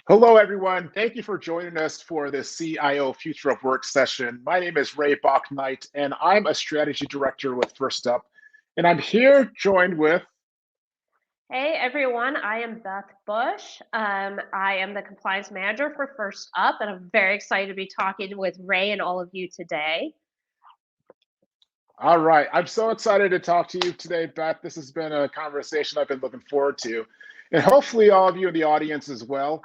Hello, everyone. Thank you for joining us for this CIO Future of Work session. My name is Ray Bouknight, and I'm a strategy director with Firstup. And I'm here joined with, Hey everyone, I am Beth Bush. I am the compliance manager for Firstup, and I'm very excited to be talking with Ray and all of you today. all right, I'm so excited to talk to you today, Beth. This has been a conversation I've been looking forward to, and hopefully all of you in the audience as well.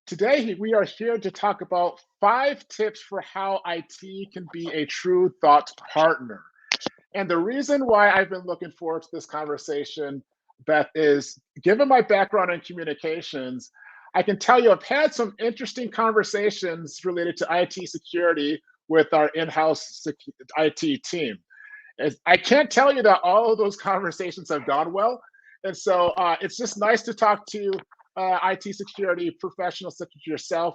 Today, we are here to talk about 5 tips for how IT can be a true thought partner. And the reason why I've been looking forward to this conversation, Beth, is given my background in communications, I can tell you I've had some interesting conversations related to IT security with our in-house IT team. I can't tell you that all of those conversations have gone well. And so it's just nice to talk to IT security professionals such as yourself,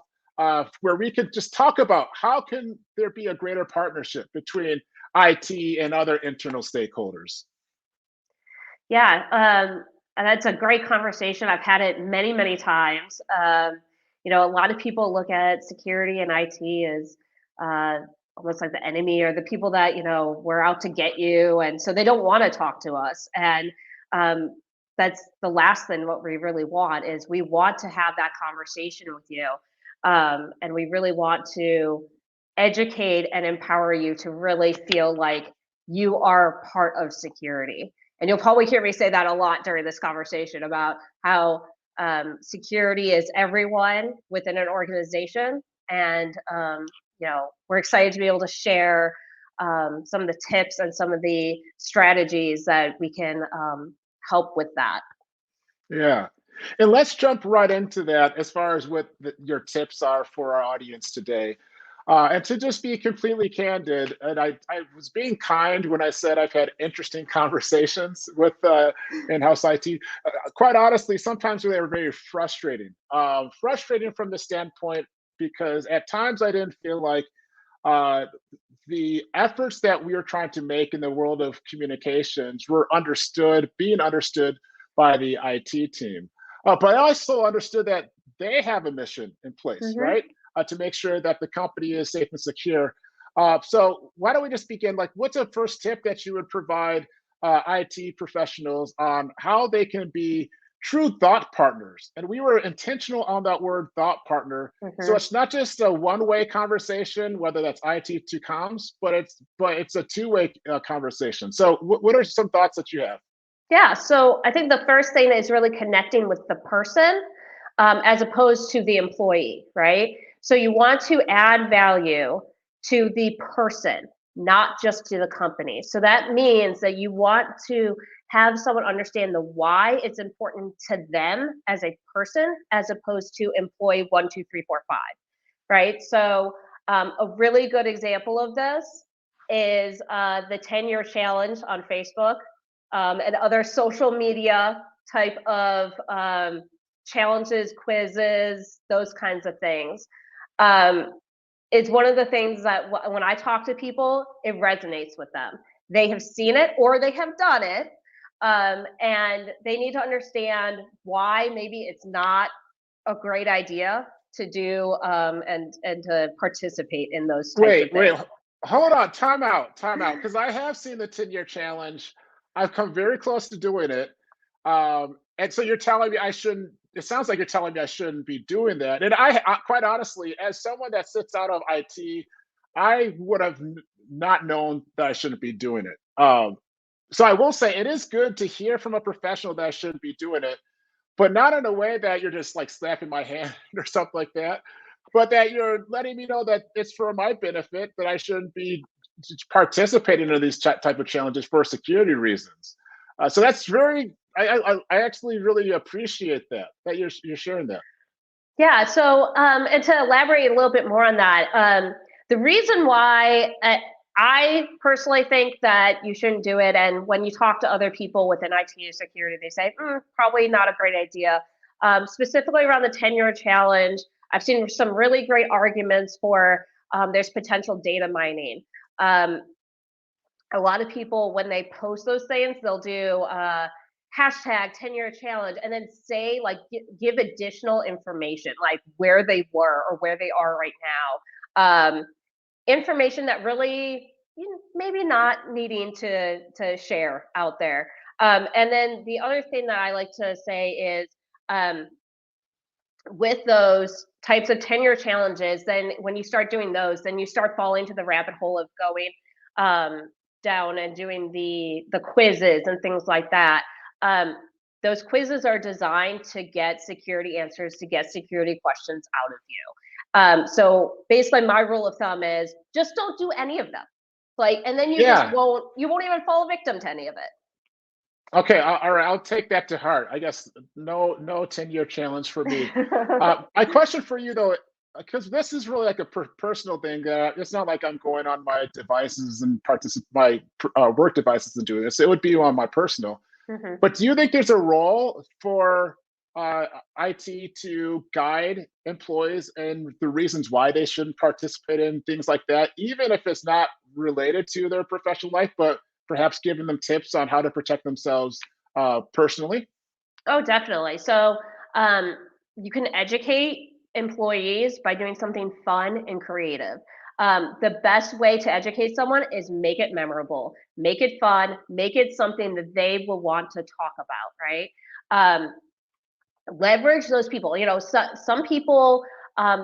where we could just talk about how can there be a greater partnership between IT and other internal stakeholders. Yeah, and that's a great conversation. I've had it many, many times. A lot of people look at security and IT as almost like the enemy or the people that, we're out to get you. And so they don't want to talk to us. And that's the last thing what we really want is we want to have that conversation with you. And we really want to educate and empower you to really feel like you are part of security. And you'll probably hear me say that a lot during this conversation about how security is everyone within an organization. And, we're excited to be able to share some of the tips and some of the strategies that we can help with that. Yeah. And let's jump right into that as far as what your tips are for our audience today. And to just be completely candid, and I was being kind when I said I've had interesting conversations with in-house IT. Quite honestly, sometimes they were very frustrating. Frustrating from the standpoint because at times I didn't feel like uh, the efforts that we are trying to make in the world of communications were being understood by the IT team. But I also understood that they have a mission in place, Hmm. right? To make sure that the company is safe and secure. So why don't we just begin? Like, what's a first tip that you would provide IT professionals on how they can be true thought partners? And we were intentional on that word thought partner. So Hmm. it's not just a one-way conversation, whether that's IT to comms, but it's a two-way conversation. So what are some thoughts that you have? Yeah, so I think the first thing is really connecting with the person as opposed to the employee, right? So you want to add value to the person, not just to the company. So that means that you want to have someone understand the why it's important to them as a person, as opposed to employee 1, 2, 3, 4, 5, right? So a really good example of this is the 10-year challenge on Facebook and other social media type of challenges, quizzes, those kinds of things. Um, it's one of the things that when I talk to people, it resonates with them. They have seen it or they have done it, and they need to understand why maybe it's not a great idea to do and to participate in those types of Wait, things. hold on, time out, because I have seen the 10-year challenge. I've come very close to doing it. And so you're telling me I shouldn't, it sounds like you're telling me I shouldn't be doing that. And quite honestly, as someone that sits out of IT, I would have not known that I shouldn't be doing it. So I will say it is good to hear from a professional that I shouldn't be doing it, but not in a way that you're just like slapping my hand or something like that, but that you're letting me know that it's for my benefit, that I shouldn't be participating in these type of challenges for security reasons. So that's very, I actually really appreciate that you're sharing that. Yeah. So, and to elaborate a little bit more on that, the reason why I personally think that you shouldn't do it, and when you talk to other people within IT security, they say probably not a great idea. Specifically around the 10-year challenge, I've seen some really great arguments for there's potential data mining. Um, a lot of people, when they post those things, they'll do hashtag 10-year challenge, and then say, like, give additional information, like where they were or where they are right now. Information that really, maybe not needing to share out there. And then the other thing that I like to say is, with those types of 10-year challenges, then when you start doing those, then you start falling to the rabbit hole of going down and doing the quizzes and things like that. Those quizzes are designed to get security answers, to get security questions out of you. So basically, my rule of thumb is just don't do any of them. Like, and then you just won't even fall victim to any of it. Okay, all right, I'll take that to heart. I guess no 10-year challenge for me. My question for you though, because this is really like a personal thing. It's not like I'm going on my devices and my work devices and doing this. It would be on my personal. Mm-hmm. But do you think there's a role for IT to guide employees and the reasons why they shouldn't participate in things like that, even if it's not related to their professional life, but perhaps giving them tips on how to protect themselves personally? Oh, definitely. So you can educate employees by doing something fun and creative. The best way to educate someone is make it memorable, make it fun, make it something that they will want to talk about, right? Leverage those people. Some people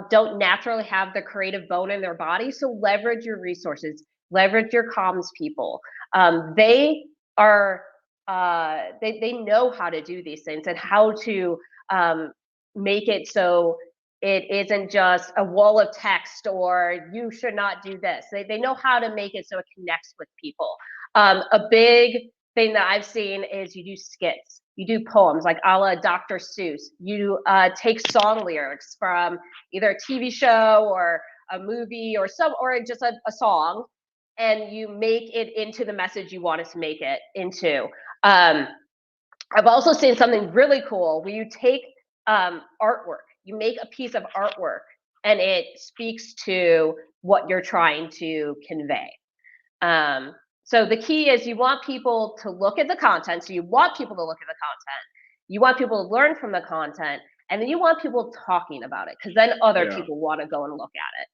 don't naturally have the creative bone in their body, so leverage your resources, leverage your comms people. They are they know how to do these things and how to make it so it isn't just a wall of text or you should not do this. They know how to make it so it connects with people. A big thing that I've seen is you do skits, you do poems like a la Dr. Seuss. You take song lyrics from either a TV show or a movie or just a song, and you make it into the message you want it to make it into. I've also seen something really cool where you take artwork, you make a piece of artwork, and it speaks to what you're trying to convey. So the key is you want people to look at the content. So you want people to look at the content. You want people to learn from the content, and then you want people talking about it because then other people want to go and look at it.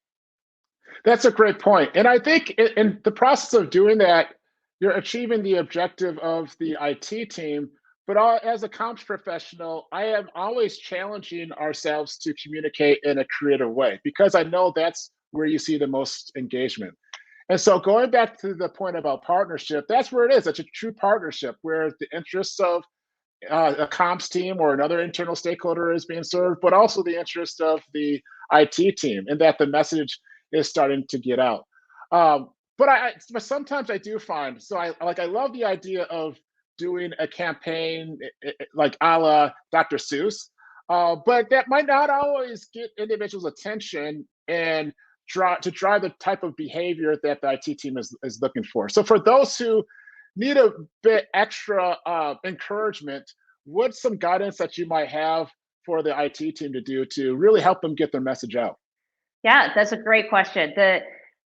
That's a great point. And I think in the process of doing that, you're achieving the objective of the IT team. But as a comms professional, I am always challenging ourselves to communicate in a creative way because I know that's where you see the most engagement. And so going back to the point about partnership, that's where it is. It's a true partnership where the interests of a comms team or another internal stakeholder is being served, but also the interest of the IT team, and that the message is starting to get out. But sometimes I do find, so I love the idea of doing a campaign like a la Dr. Seuss, but that might not always get individuals' attention and drive the type of behavior that the IT team is looking for. So for those who need a bit extra encouragement, what's some guidance that you might have for the IT team to do to really help them get their message out? Yeah, that's a great question. The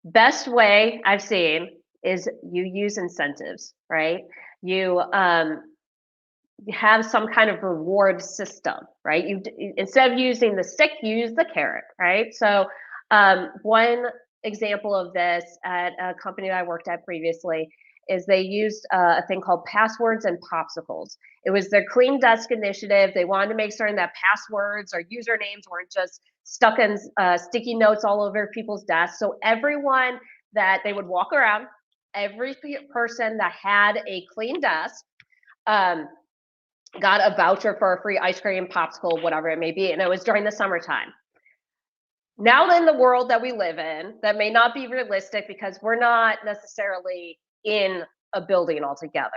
best way I've seen is you use incentives, right? You have some kind of reward system, right? Instead of using the stick, you use the carrot, right? So one example of this at a company that I worked at previously is they used a thing called passwords and popsicles. It was their clean desk initiative. They wanted to make certain that passwords or usernames weren't just stuck in sticky notes all over people's desks. So everyone that they would walk around, every person that had a clean desk got a voucher for a free ice cream, popsicle, whatever it may be. And it was during the summertime. Now in the world that we live in, that may not be realistic because we're not necessarily in a building altogether.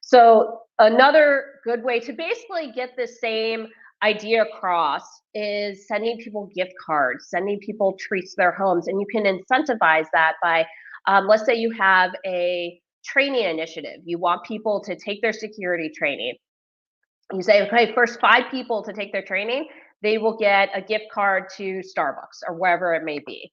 So another good way to basically get the same idea across is sending people gift cards, sending people treats to their homes. And you can incentivize that by, let's say you have a training initiative. You want people to take their security training. You say, okay, first 5 people to take their training, they will get a gift card to Starbucks or wherever it may be.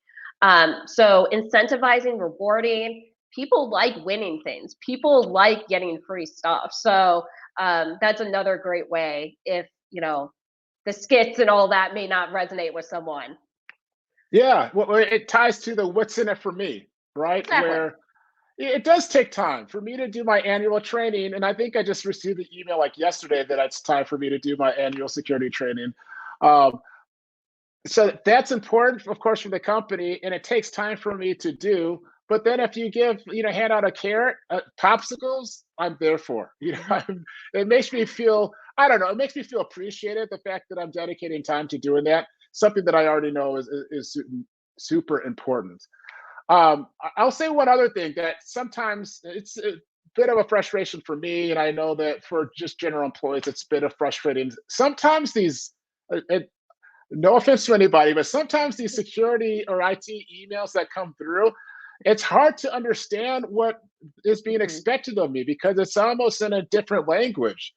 So incentivizing, rewarding, people like winning things. People like getting free stuff. So That's another great way if, the skits and all that may not resonate with someone. Yeah, well, it ties to the what's in it for me, right? Exactly. Where it does take time for me to do my annual training. And I think I just received the email like yesterday that it's time for me to do my annual security training. Um, so that's important, of course, for the company, and it takes time for me to do. But then if you hand out a carrot, popsicles, I'm there for. It makes me feel, I don't know, it makes me feel appreciated, the fact that I'm dedicating time to doing that, something that I already know is super important. I'll say one other thing that sometimes it's a bit of a frustration for me, and I know that for just general employees, it's a bit of frustrating. Sometimes these, no offense to anybody, but sometimes these security or IT emails that come through, it's hard to understand what is being Mhm. expected of me because it's almost in a different language.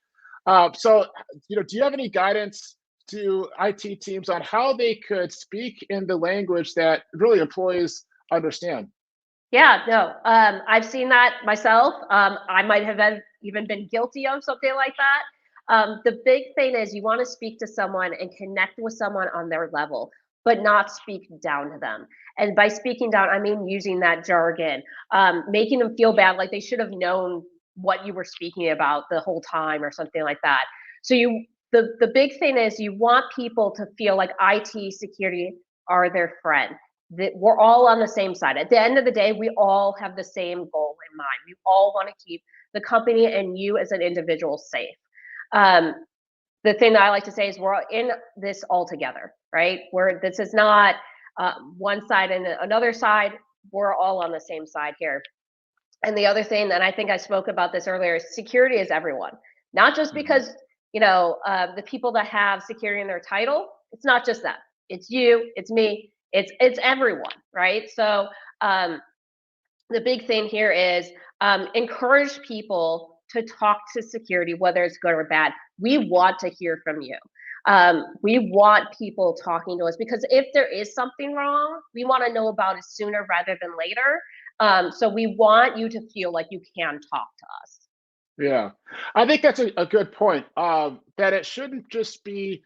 So, do you have any guidance to IT teams on how they could speak in the language that really employees understand? Yeah, no, I've seen that myself. I might have even been guilty of something like that. The big thing is you want to speak to someone and connect with someone on their level, but not speak down to them. And by speaking down, I mean using that jargon, making them feel bad, like they should have known what you were speaking about the whole time or something like that. So the big thing is you want people to feel like IT security are their friend, that we're all on the same side. At the end of the day, we all have the same goal in mind. We all want to keep the company and you as an individual safe. Um, the thing that I like to say is we're all in this all together, right? This is not one side and another side. We're all on the same side here. And the other thing, and I think I spoke about this earlier, is security is everyone, not just Mhm. because the people that have security in their title. It's not just them. It's you. It's me. It's everyone, right? So um, the big thing here is encourage people to talk to security, whether it's good or bad. We want to hear from you. We want people talking to us because if there is something wrong, we want to know about it sooner rather than later. So we want you to feel like you can talk to us. Yeah, I think that's a good point. That it shouldn't just be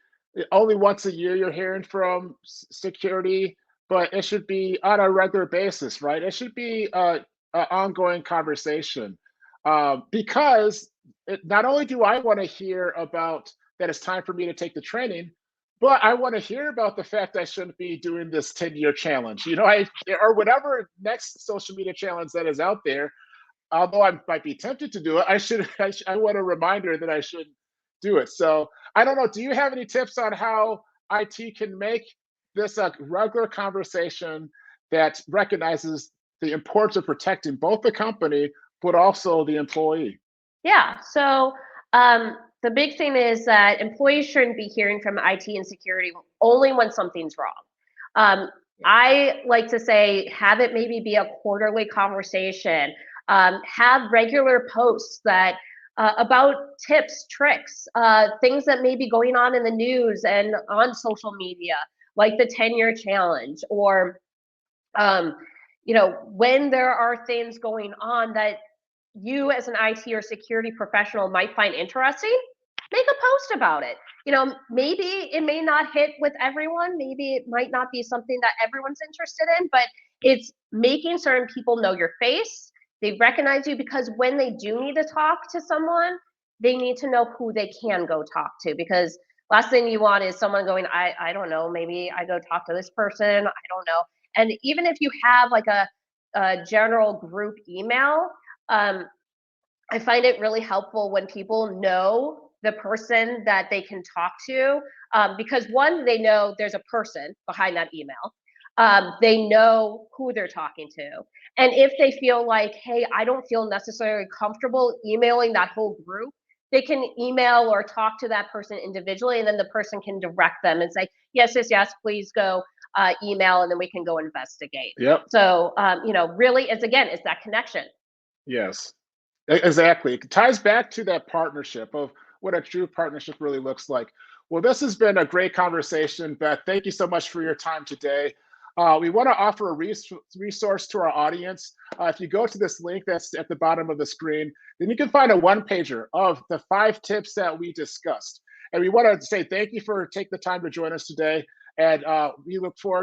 only once a year you're hearing from security, but it should be on a regular basis, right? It should be an ongoing conversation because not only do I want to hear about that it's time for me to take the training, but I want to hear about the fact I shouldn't be doing this 10-year challenge, or whatever next social media challenge that is out there. Although I might be tempted to do it, I want a reminder that I should do it. So I don't know. Do you have any tips on how IT can make this a regular conversation that recognizes the importance of protecting both the company but also the employee? Yeah. So the big thing is that employees shouldn't be hearing from IT and security only when something's wrong. Um, I like to say have it maybe be a quarterly conversation. Have regular posts that about tips, tricks, things that may be going on in the news and on social media, like the 10-year challenge, or um, when there are things going on that you as an IT or security professional might find interesting, make a post about it. Maybe it may not hit with everyone. Maybe it might not be something that everyone's interested in, but it's making certain people know your face. They recognize you because when they do need to talk to someone, they need to know who they can go talk to because last thing you want is someone going, I don't know, maybe I go talk to this person. I don't know. And even if you have like a general group email, um, I find it really helpful when people know the person that they can talk to because one, they know there's a person behind that email. They know who they're talking to. And if they feel like, hey, I don't feel necessarily comfortable emailing that whole group, they can email or talk to that person individually, and then the person can direct them and say, yes, yes, yes, please go email, and then we can go investigate. Yep. So, really, it's that connection. Yes. Exactly. It ties back to that partnership of what a true partnership really looks like. Well, this has been a great conversation, Beth. Thank you so much for your time today. We want to offer a resource to our audience. If you go to this link that's at the bottom of the screen, then you can find a one-pager of the 5 tips that we discussed. And we want to say thank you for taking the time to join us today. And we look forward